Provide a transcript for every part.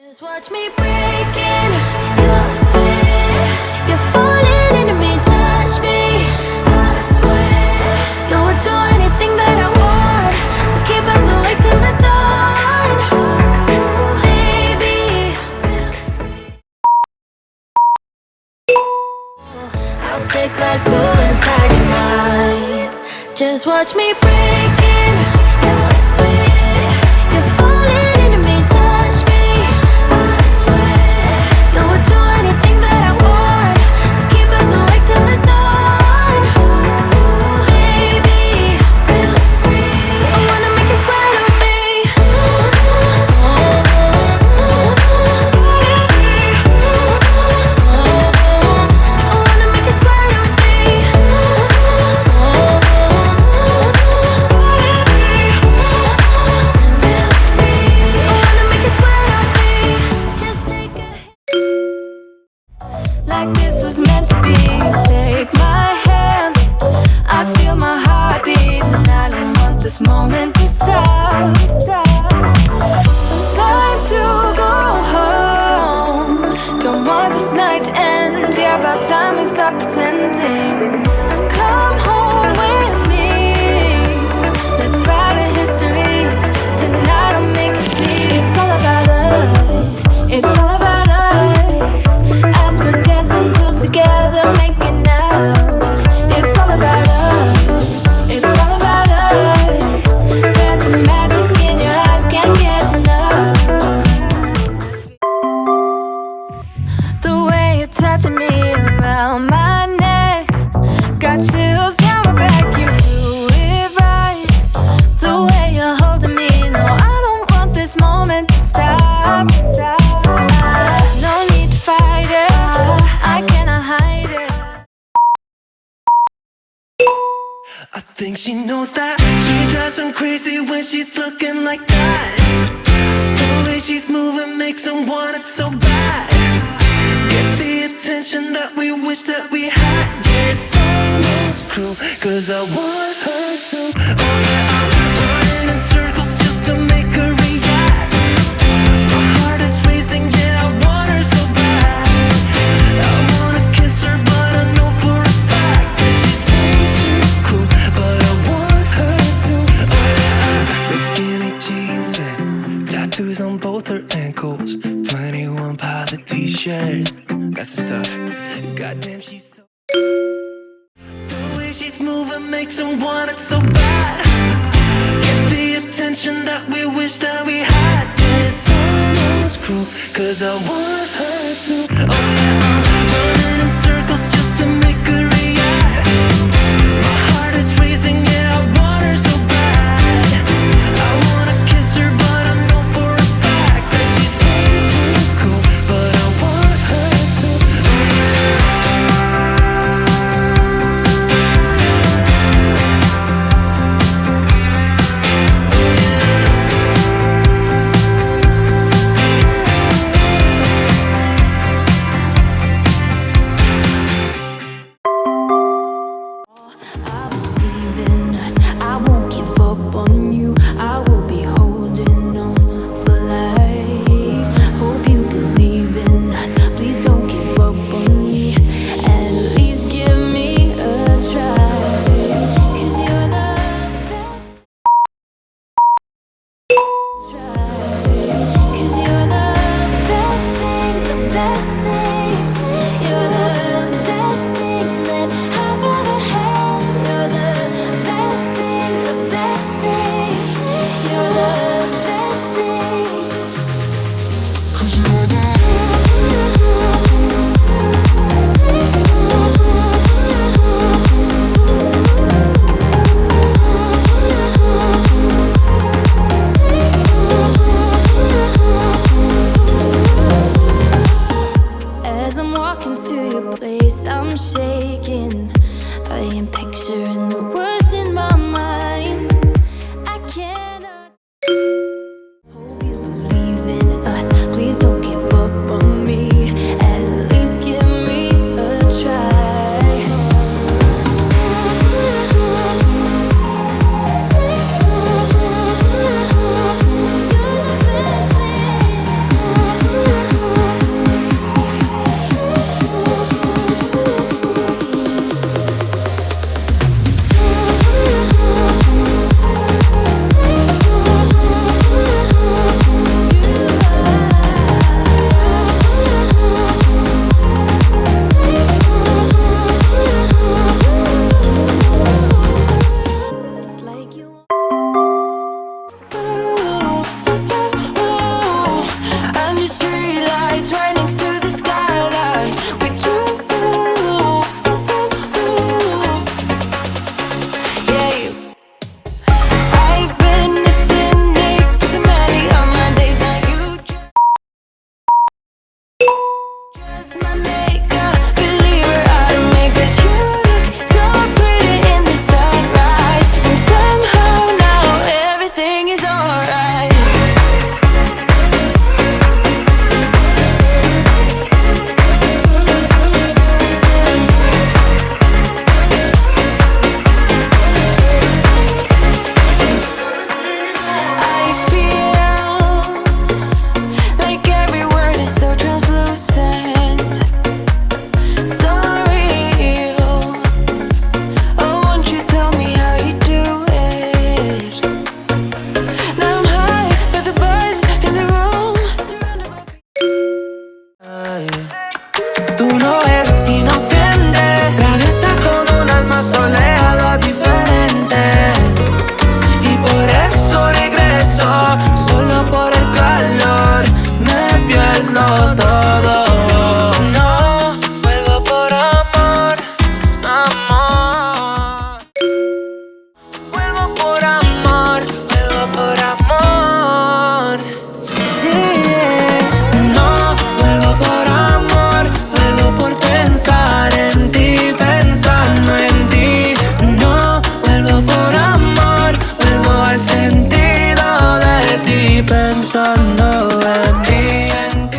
Just watch me breaking your sweat. You're falling into me, touch me. I swear you would do anything that I want, so keep us awake till the dawn. Ooh, baby, feel free. I'll stick like glue inside your mind. Just watch me breaking your sweat. You're falling into me, touch me. I swear you would do anything that I want, so keep us awake till the dawn. Ooh, baby, feel free. I wanna make you sweat on me. I wanna make you sweat on me. Feel free. I wanna make you sweat on me. Just take a hit. Like this was meant to be. Take my hand, I feel my heart beat, and I don't want this moment to stop. Time to go home. Don't want this night to end. Yeah, about time we stop pretending. Come home with me. Let's write a history. Tonight I'll make you see. It's all about us. It's all about us. As we're dancing close together, making out. It's all about us. It's all about us. There's a magic in your eyes, can't get enough. The way you're touching me around my neck, got chills down my back. You do it right. The way you're holding me, no, I don't want this moment to stop. No need to fight it, I cannot hide it. I think she knows that she drives him crazy when she's looking like that. The way she's moving makes him want it so bad. Gets the attention that we wish that we had. Yeah, it's almost cruel, cause I want her to. Oh yeah, I'm running in circles just to make her react. My heart is racing, yeah, I want her so bad. I wanna kiss her, but I know for a fact that she's way too cool. But I want her to. Oh yeah, ripped skinny jeans and tattoos on both her ankles. 21 pilot t-shirt, that's the stuff. Goddamn, she's so. The way she's moving makes him want it so bad. Gets the attention that we wish that we had. Yeah, it's almost cruel, cause I want her to. Oh yeah, I'm running in circles just to make her react. My heart is racing, yeah, I want her so bad. I wanna kiss her, but I know for a fact that she's way too cool. But I want her to. I believe in us. I won't give up on you. I will be holding on for life. Hope you believe in us. Please don't give up on me. At least give me a try. Cause you're the best. Cause you're the best thing, the best thing. You're the best thing that I've ever had. You're the best thing, the best thing. You're the best thing. Cause you're the As I'm walking to your place, I'm shaking. I am picturing the worst in my mind. I cannot. Hope you believe in us. Please don't give up under streetlights, right next to the skyline. With you, yeah. I've been a cynic for so many of my days. Now you just my makeup believer out of me, 'cause you look so pretty in the sunrise, and somehow now everything is alright. I feel like every word is so translucent, so real. Oh, won't you tell me how you do it? Now I'm high, but the buzz in the room, surrounded by Tú no es inocente, traviesa con un alma soleada diferente. Y por eso regreso, solo por el calor, me pierdo todo. No, vuelvo por amor, amor. Vuelvo por amor, vuelvo por amor. Yeah. No, vuelvo por amor, vuelvo por pensar en ti, pensando en ti. No, vuelvo por amor, vuelvo al sentido de ti, pensando en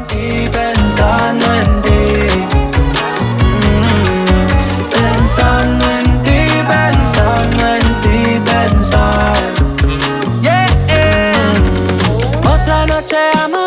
ti, pensando en ti. Pensando en ti, pensando en ti, pensar. Yeah. Otra noche amor.